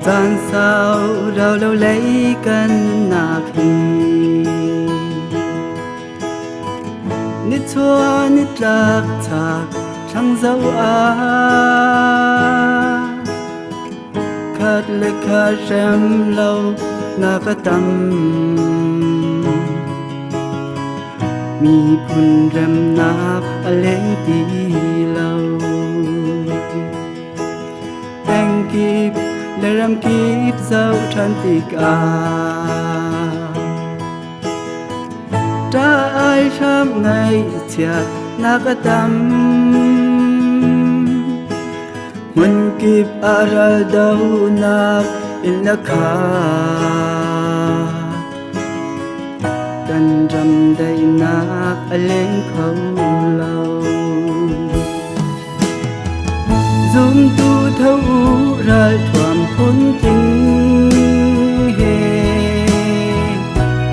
gian sao đâu lâu lấy cân nạc hi nít chua nít lạc thạc chẳng dấu khát lệ khát rem lâu ngà cả tâm mi phun rem nạc lên tí lâu anh kịp để rem kịp dấu thân tịch ta ai sớm ngày chợt nạc cả tâm mình kịp ra đâu nạc in là khá cần rầm đầy nạc lên khâu lâu zoom tu thấu ra thoảm phun tình hề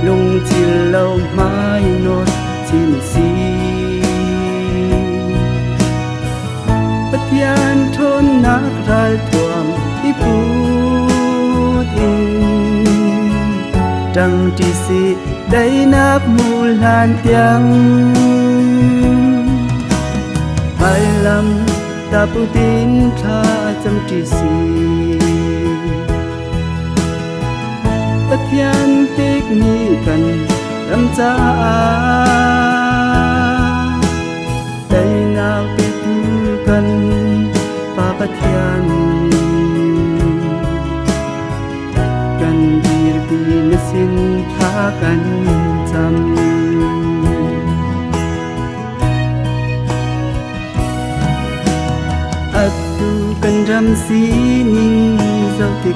lung chỉ lâu mãi nốt xin xí bất yan thôn nạc ra thoảm đi phút in trăng chỉ si đây nạc mù lan tiếng hai lầm ta bu tin tha chăm chỉ si bất yan tiếc ni cần rắm cha đây nào tiếc cần pa bất yan cần đi xin tha cần chăm atu cần ram si ning dấu tik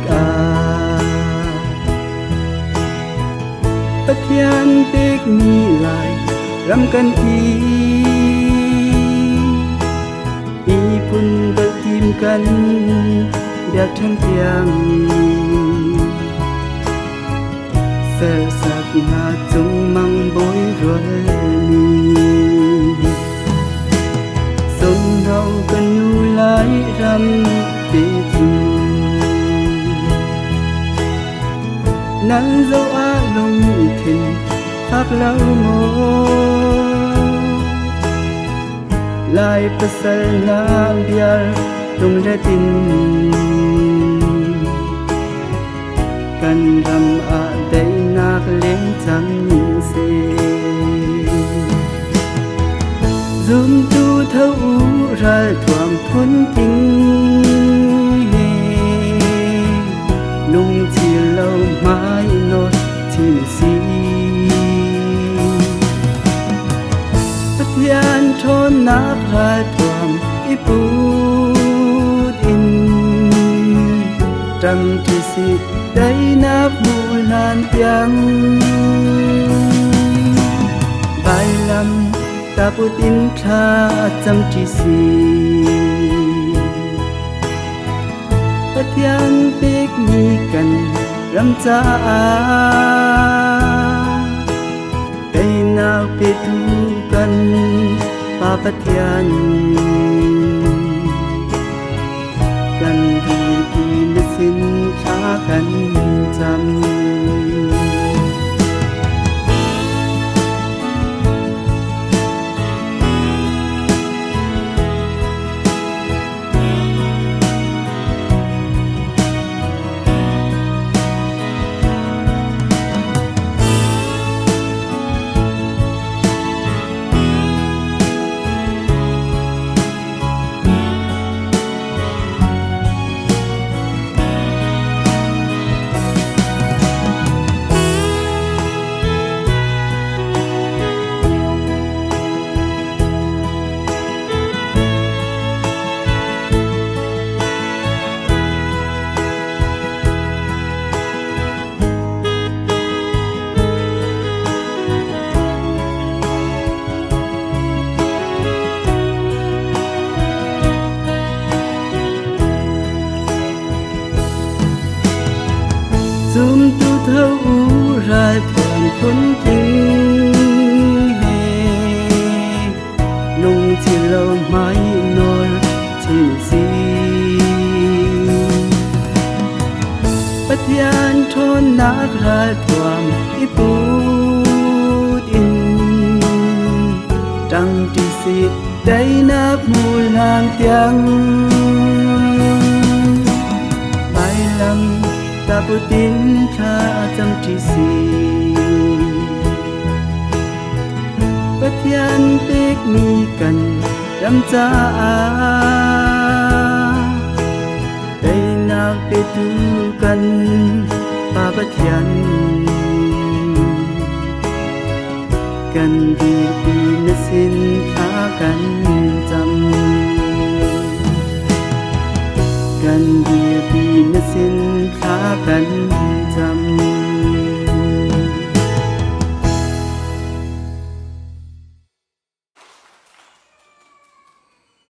bất yan tiếc ni lại ram cần i phun tự tim cần đẹp thân tiếng sơ sạc mà chung măng bối rối sông đâu cần nhu lái răm tê dù nắng dấu á lông thình phát lâu mô lại bất sơ na biar tung ra tình cần rằm đây nạc lên chẳng xê zoom tu thấu ra thoảng phun tình hề lung chỉ lâu mãi nốt chìm xí bất yan thôn nạc ra thoảng ít bút in trăng chỉ si đây nạc mù lan tiếng bài lầm ta bu tin tha chăm chỉ si bất yan tiếc ni cần rắm cha đây nào biết tu cần pa bất yan cần đi xin tha cần chăm zoom tu thấu ra thoảng phun tình hề lung chỉ lâu mãi nỗi chỉ si Yan thôn nát ra tuam iput in Trăng đi si đầy nát mù làng tiếng Bài lăng ta bù tin tha chăm đi si Bất yan tích mi cần đâm cha Đầy nát bê tu cần ba bất yan Cần đi đi na xin khá cần chăm Cần đi đi na xin khá cần chăm